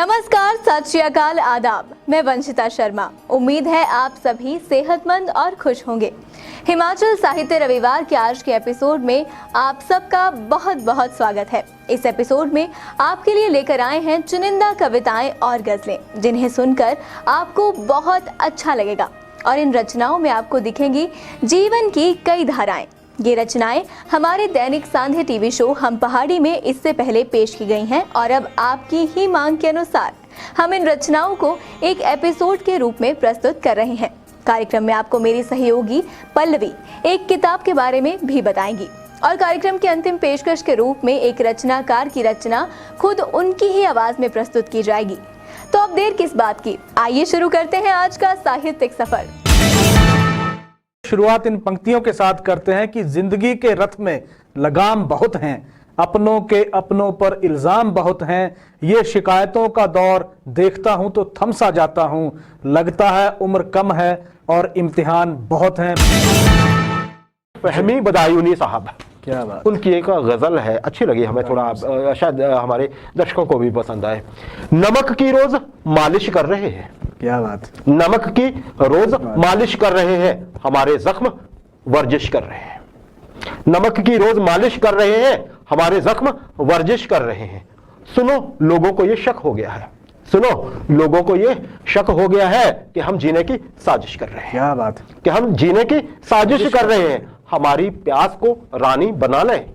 नमस्कार, सत श्री अकाल, आदाब। मैं वंशिता शर्मा। उम्मीद है आप सभी सेहतमंद और खुश होंगे। हिमाचल साहित्य रविवार के आज के एपिसोड में आप सबका बहुत बहुत स्वागत है। इस एपिसोड में आपके लिए लेकर आए हैं चुनिंदा कविताएं और गजलें, जिन्हें सुनकर आपको बहुत अच्छा लगेगा। और इन रचनाओं में आपको दिखेंगी जीवन की कई धाराएं। ये रचनाएं हमारे दैनिक सांध्य टीवी शो हम पहाड़ी में इससे पहले पेश की गई हैं और अब आपकी ही मांग के अनुसार हम इन रचनाओं को एक एपिसोड के रूप में प्रस्तुत कर रहे हैं। कार्यक्रम में आपको मेरी सहयोगी पल्लवी एक किताब के बारे में भी बताएंगी और कार्यक्रम के अंतिम पेशकश के रूप में एक रचनाकार की रचना खुद उनकी ही आवाज में प्रस्तुत की जाएगी। तो अब देर किस बात की, आइए शुरू करते हैं आज का साहित्यिक सफर। शुरुआत इन पंक्तियों के साथ करते हैं कि जिंदगी के रथ में लगाम बहुत हैं, अपनों के अपनों पर इल्जाम बहुत हैं, ये शिकायतों का दौर देखता हूं तो थम सा जाता हूं, लगता है उम्र कम है और इम्तिहान बहुत हैं। फहमी बदायूनी साहब, क्या बात। उनकी एक गजल है, अच्छी लगी हमें, थोड़ा शायद हमारे दर्शकों को भी पसंद आए। नमक की रोज मालिश कर रहे हैं, क्या बात। नमक की रोज मालिश कर रहे हैं, हमारे जख्म वर्जिश कर रहे हैं। नमक की रोज मालिश कर रहे हैं, हमारे जख्म वर्जिश कर रहे हैं। सुनो लोगों को ये शक हो गया है, सुनो लोगों को ये शक हो गया है कि हम जीने की साजिश कर रहे हैं। क्या बात। कि हम जीने की साजिश कर रहे हैं। हमारी प्यास को रानी बना लें,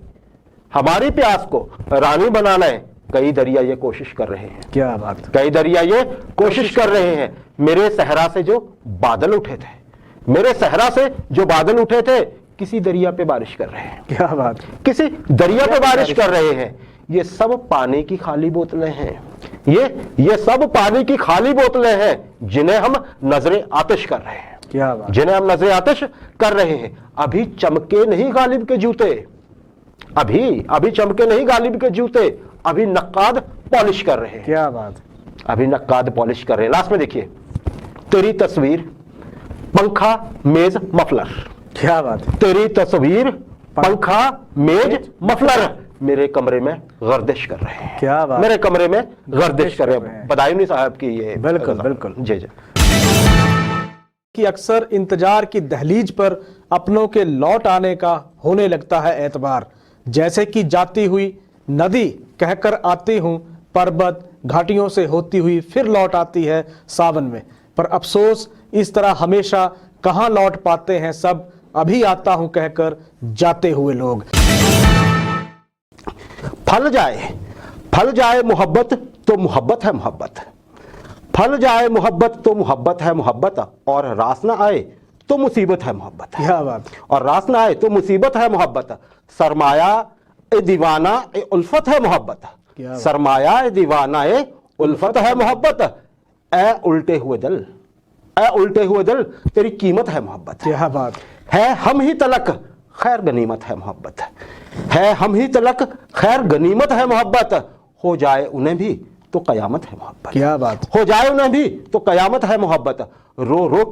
हमारी प्यास को रानी बना लें, कई दरिया ये कोशिश कर रहे हैं। क्या बात। कई दरिया ये कोशिश कर रहे हैं। मेरे सहरा से जो बादल उठे थे, मेरे सहरा से जो बादल उठे थे, किसी दरिया पे बारिश कर रहे हैं। क्या बात। किसी दरिया पे बारिश कर रहे हैं। ये सब पानी की खाली बोतलें हैं, ये सब पानी की खाली बोतलें हैं, जिन्हें हम नजरे आतिश कर रहे हैं। क्या बात। जिन्हें हम नजरे आतिश कर रहे हैं। अभी चमके नहीं गालिब के जूते, अभी चमके नहीं गालिब के जूते, अभी नक्काद पॉलिश कर रहे हैं। क्या बात। अभी नक्काद पॉलिश कर रहे हैं। लास्ट में देखिए, तेरी तस्वीर पंखा मेज मफलर, क्या बात। तेरी तस्वीर पंखा मेज मफलर मेरे कमरे में गर्दिश कर रहे हैं। क्या बात। मेरे कमरे में गर्दिश कर रहे हैं। बदायूनी साहब की ये बिल्कुल बिल्कुल। जी जी। कि अक्सर इंतजार की दहलीज पर अपनों के लौट आने का होने लगता है एतबार, जैसे कि जाती हुई नदी कहकर आती हूँ, पर्वत घाटियों से होती हुई फिर लौट आती है सावन में, पर अफसोस इस तरह हमेशा कहाँ लौट पाते हैं सब, अभी आता हूँ कहकर जाते हुए लोग। फल जाए मोहब्बत तो मोहब्बत है मोहब्बत, फल जाए मोहब्बत तो मोहब्बत है मोहब्बत, और रास ना आए तो मुसीबत है मोहब्बत। क्या बात। और रास ना आए तो मुसीबत है मोहब्बत, सरमाया ए दीवाना ए उल्फत है मोहब्बत, सरमाया ए दीवाना ए उल्फत है मोहब्बत, ए उल्टे हुए दिल, ए उल्टे हुए दिल तेरी कीमत है मोहब्बत। क्या बात है। हम ही तलक खैर गनीमत है मोहब्बत, है हम ही तलक खैर गनीमत है मोहब्बत, हो जाए उन्हें भी तो कयामत है मोहब्बत। क्या बात। हो जाए उन्हें भी तो कयामत है मोहब्बत, रो रो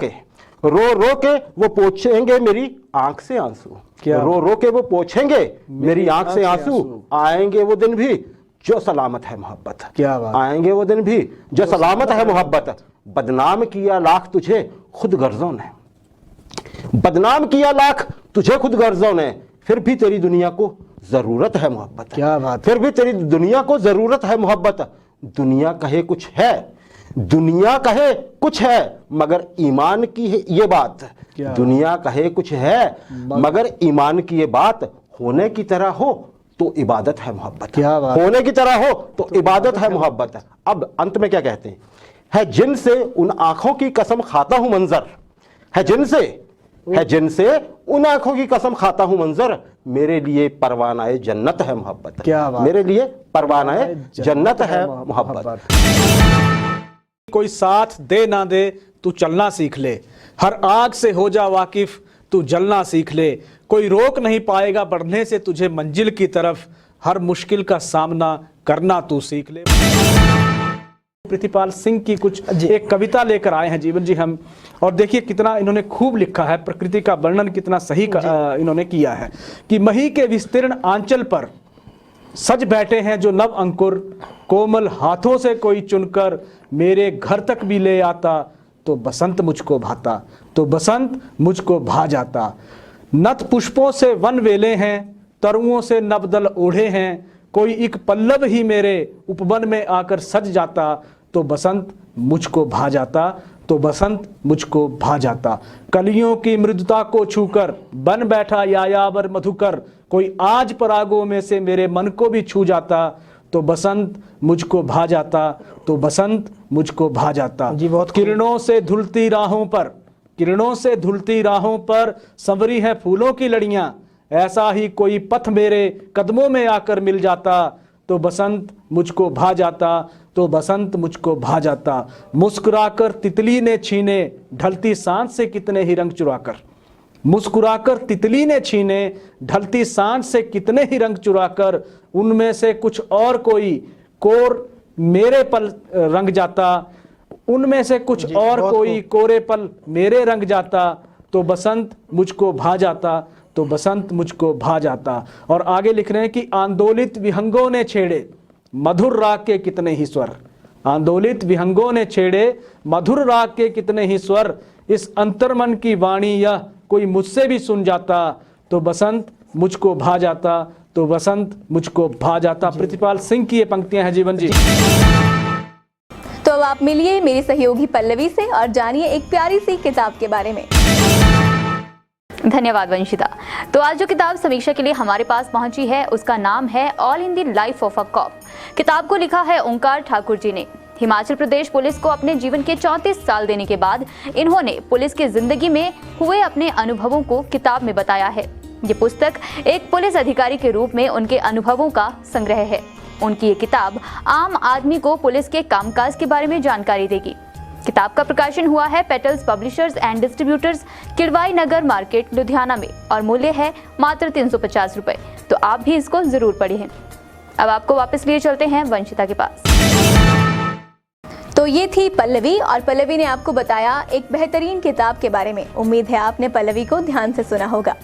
के वो पोंछेंगे मेरी आंख से आंसू, रो रो के वो पोंछेंगे मेरी आंख से आंसू, आएंगे वो दिन भी जो सलामत है मोहब्बत। क्या बात। आएंगे वो दिन भी जो सलामत है मोहब्बत, बदनाम किया लाख तुझे खुद गर्जों ने, बदनाम किया लाख तुझे खुद गर्जों ने, फिर भी तेरी दुनिया को जरूरत है मोहब्बत। क्या बात। फिर भी तेरी दुनिया को जरूरत है मोहब्बत, दुनिया कहे कुछ है, दुनिया कहे कुछ है मगर ईमान की है ये बात, दुनिया कहे कुछ है मगर ईमान की ये बात, होने की तरह हो तो इबादत है मोहब्बत। क्या बात। होने की तरह हो तो इबादत है मोहब्बत। अब अंत में क्या कहते हैं, है जिनसे उन आंखों की कसम खाता हूं मंजर, है जिनसे उन आंखों की कसम खाता हूं मंजर, मेरे लिए परवानाए जन्नत है मोहब्बत। क्या बात। मेरे लिए परवानाए जन्नत है मोहब्बत। कोई साथ दे ना दे तू चलना सीख ले, हर आग से हो जा वाकिफ तू जलना सीख ले, कोई रोक नहीं पाएगा बढ़ने से तुझे मंजिल की तरफ, हर मुश्किल का सामना करना तू सीख ले। प्रीतिपाल सिंह की कुछ एक कविता लेकर आए हैं जीवन जी हम, और देखिए कितना इन्होंने खूब लिखा है, प्रकृति का वर्णन कितना सही इन्होंने किया है कि मही के विस्तीर्ण आंचल पर सज बैठे हैं जो नव अंकुर, कोमल हाथों से कोई चुनकर मेरे घर तक भी ले आता तो बसंत मुझको भाता, तो बसंत मुझको भा जाता। नत पुष्पों से वन वेले हैं, तरुओं से नवदल ओढ़े हैं, कोई एक पल्लव ही मेरे उपवन में आकर सज जाता तो बसंत मुझको भा जाता, तो बसंत मुझको भा जाता। कलियों की मृदुता को छूकर बन बैठा यायावर मधुकर, कोई आज परागों में से मेरे मन को भी छू जाता तो बसंत मुझको भा जाता, तो बसंत मुझको भा जाता। जी, बहुत किरणों से धुलती राहों पर, किरणों से धुलती राहों पर संवरी है फूलों की लड़ियां, ऐसा ही कोई पथ मेरे कदमों में आकर मिल जाता तो बसंत मुझको भा जाता, तो बसंत मुझको भा जाता। मुस्कुराकर तितली ने छीने ढलती सांझ से कितने ही रंग चुराकर, मुस्कुराकर तितली ने छीने ढलती सांझ से कितने ही रंग चुराकर, उनमें से कुछ और कोई कोर मेरे पल रंग जाता, उनमें से कुछ और कोई कोरे पल मेरे रंग जाता तो बसंत मुझको भा जाता, तो बसंत मुझको भा जाता। और आगे लिख रहे हैं कि आंदोलित विहंगों ने छेड़े मधुर राग के कितने ही स्वर, आंदोलित विहंगों ने छेड़े मधुर राग के कितने ही स्वर, इस अंतर्मन की वाणी यह कोई मुझसे भी सुन जाता तो बसंत मुझको भा जाता, तो बसंत मुझको भा जाता। प्रतिपाल सिंह की ये पंक्तियां हैं जीवन जी। तो अब आप मिलिए मेरी सहयोगी पल्लवी से और जानिए एक प्यारी सी किताब के बारे में। धन्यवाद वंशिता। तो आज जो किताब समीक्षा के लिए हमारे पास पहुंची है उसका नाम है all in the life of a cop. किताब को लिखा है ओंकार ठाकुर जी ने। हिमाचल प्रदेश पुलिस को अपने जीवन के 34 साल देने के बाद इन्होंने पुलिस की जिंदगी में हुए अपने अनुभवों को किताब में बताया है। ये पुस्तक एक पुलिस अधिकारी के रूप में उनके अनुभवों का संग्रह है। उनकी ये किताब आम आदमी को पुलिस के कामकाज के बारे में जानकारी देगी। किताब का प्रकाशन हुआ है petals publishers and distributors, Kidwai Nagar market, Ludhiana में और मूल्य है मात्र 350 रुपए। तो आप भी इसको जरूर पढ़ें। अब आपको वापस लिए चलते हैं वंशिता के पास। तो ये थी पल्लवी और पल्लवी ने आपको बताया एक बेहतरीन किताब के बारे में। उम्मीद है आपने पल्लवी को ध्यान से सुना होगा।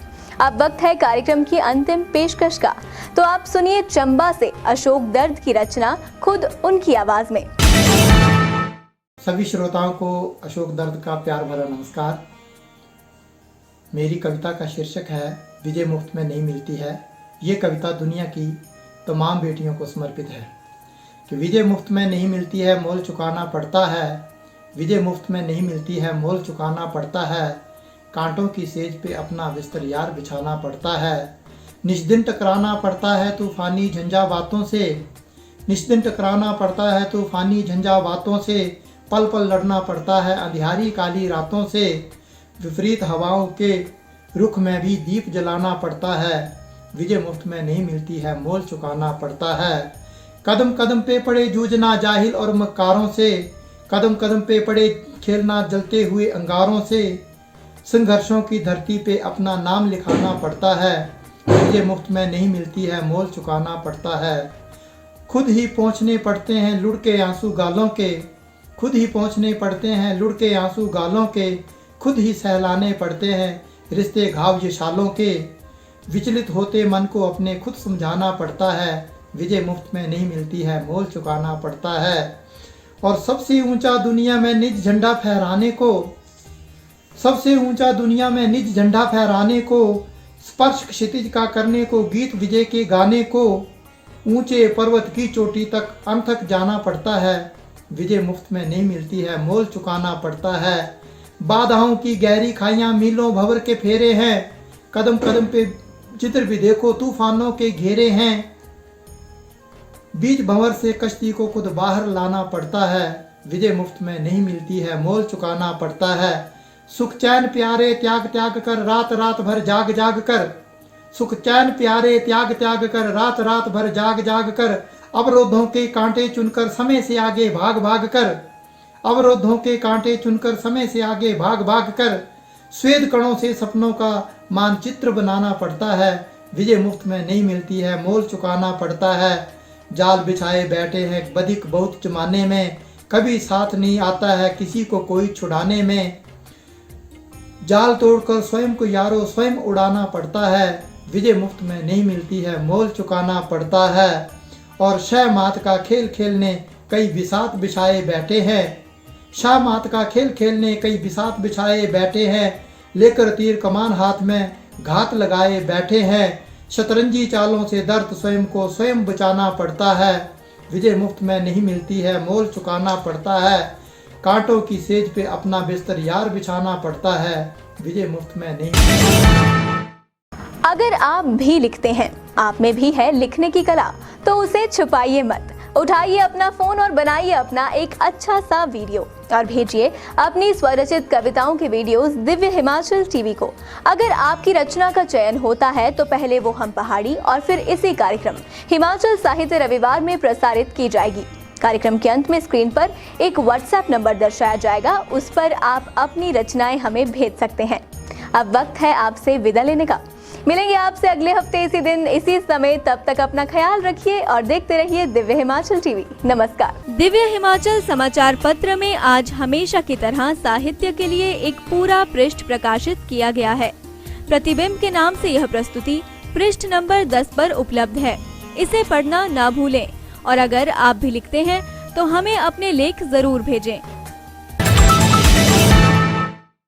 अब वक्त है कार्यक्रम की अंतिम पेशकश का। तो आप सुनिए चंबा से अशोक दर्द की रचना खुद उनकी आवाज में। सभी श्रोताओं को अशोक दर्द का प्यार भरा नमस्कार। मेरी कविता का शीर्षक है विजय मुफ्त में नहीं मिलती है। ये कविता दुनिया की तमाम बेटियों को समर्पित है कि विजय मुफ्त में नहीं मिलती है, मोल चुकाना पड़ता है। विजय मुफ्त में नहीं मिलती है, मोल चुकाना पड़ता है। कांटों की सेज पे अपना बिस्तर यार बिछाना पड़ता है। निष्दिन टकराना पड़ता है तूफानी झंझा बातों से। निष्दिन टकराना पड़ता है तूफानी झंझा बातों से। पल पल लड़ना पड़ता है अंधियारी काली रातों से। विपरीत हवाओं के रुख में भी दीप जलाना पड़ता है। विजय मुफ्त में नहीं मिलती है, मोल चुकाना पड़ता है। कदम कदम पे पड़े जूझना जाहिल और मक्कारों से। कदम कदम पे पड़े खेलना जलते हुए अंगारों से। संघर्षों की धरती पे अपना नाम लिखाना पड़ता है। विजय मुफ्त में नहीं मिलती है, मोल चुकाना पड़ता है। खुद ही पहुँचने पड़ते हैं लुढ़के आंसू गालों के। खुद ही पहुँचने पड़ते हैं लुढ़के आंसू गालों के। खुद ही सहलाने पड़ते हैं रिश्ते घाव ये शालों के। विचलित होते मन को अपने खुद समझाना पड़ता है। विजय मुफ्त में नहीं मिलती है, मोल चुकाना पड़ता है। और सबसे ऊंचा दुनिया में निज झंडा फहराने को, सबसे ऊंचा दुनिया में निज झंडा फहराने को, स्पर्श क्षितिज का करने को, गीत विजय के गाने को, ऊंचे पर्वत की चोटी तक अनथक जाना पड़ता है। विजय मुफ्त में नहीं मिलती है, मोल चुकाना पड़ता है। बाधाओं की गहरी खाइयां मीलों भंवर के फेरे हैं। कदम कदम पे जिधर भी देखो तूफानों के घेरे हैं। बीच भंवर से कश्ती को खुद बाहर लाना पड़ता है। विजय मुफ्त में नहीं मिलती है, मोल चुकाना पड़ता है। सुख चैन प्यारे त्याग त्याग कर रात रात भर जाग जाग कर। सुख चैन प्यारे त्याग त्याग कर रात रात भर जाग जाग कर। अवरोधों के कांटे चुनकर समय से आगे भाग भाग कर। अवरोधों के कांटे चुनकर समय से आगे भाग भाग कर। स्वेद कणों से सपनों का मानचित्र बनाना पड़ता है। विजय मुफ्त में नहीं मिलती है, मोल चुकाना पड़ता है। जाल बिछाए बैठे हैं बधिक बहुत जमाने में। कभी साथ नहीं आता है किसी को कोई छुड़ाने में। जाल तोड़कर स्वयं को यारो स्वयं उड़ाना पड़ता है। विजय मुफ्त में नहीं मिलती है, मोल चुकाना पड़ता है। और शह मात का खेल खेलने कई बिसात बिछाए बैठे हैं, शाह मात का खेल खेलने कई बिसात बिछाए बैठे हैं, लेकर तीर कमान हाथ में घात लगाए बैठे हैं। शतरंजी चालों से दर्द स्वयं को स्वयं बचाना पड़ता है, विजय मुफ्त में नहीं मिलती है, मोल चुकाना पड़ता है। कांटों की सेज पे अपना बिस्तर यार बिछाना पड़ता है, विजय मुफ्त में नहीं मिलती। अगर आप भी लिखते हैं, आप में भी है लिखने की कला, तो उसे छुपाइए मत। उठाइए अपना फोन और बनाइए अपना एक अच्छा सा वीडियो और भेजिए अपनी स्वरचित कविताओं के वीडियोस दिव्य हिमाचल टीवी को। अगर आपकी रचना का चयन होता है तो पहले वो हम पहाड़ी और फिर इसी कार्यक्रम हिमाचल साहित्य रविवार में प्रसारित की जाएगी। कार्यक्रम के अंत में स्क्रीन पर एक व्हाट्सएप नंबर दर्शाया जाएगा, उस पर आप अपनी रचनाएं हमें भेज सकते हैं। अब वक्त है आपसे विदा लेने का। मिलेंगे आपसे अगले हफ्ते इसी दिन इसी समय। तब तक अपना ख्याल रखिए और देखते रहिए दिव्य हिमाचल टीवी। नमस्कार। दिव्य हिमाचल समाचार पत्र में आज हमेशा की तरह साहित्य के लिए एक पूरा पृष्ठ प्रकाशित किया गया है। प्रतिबिंब के नाम से यह प्रस्तुति पृष्ठ नंबर 10 पर उपलब्ध है। इसे पढ़ना ना भूलें और अगर आप भी लिखते हैं तो हमें अपने लेख जरूर भेजें।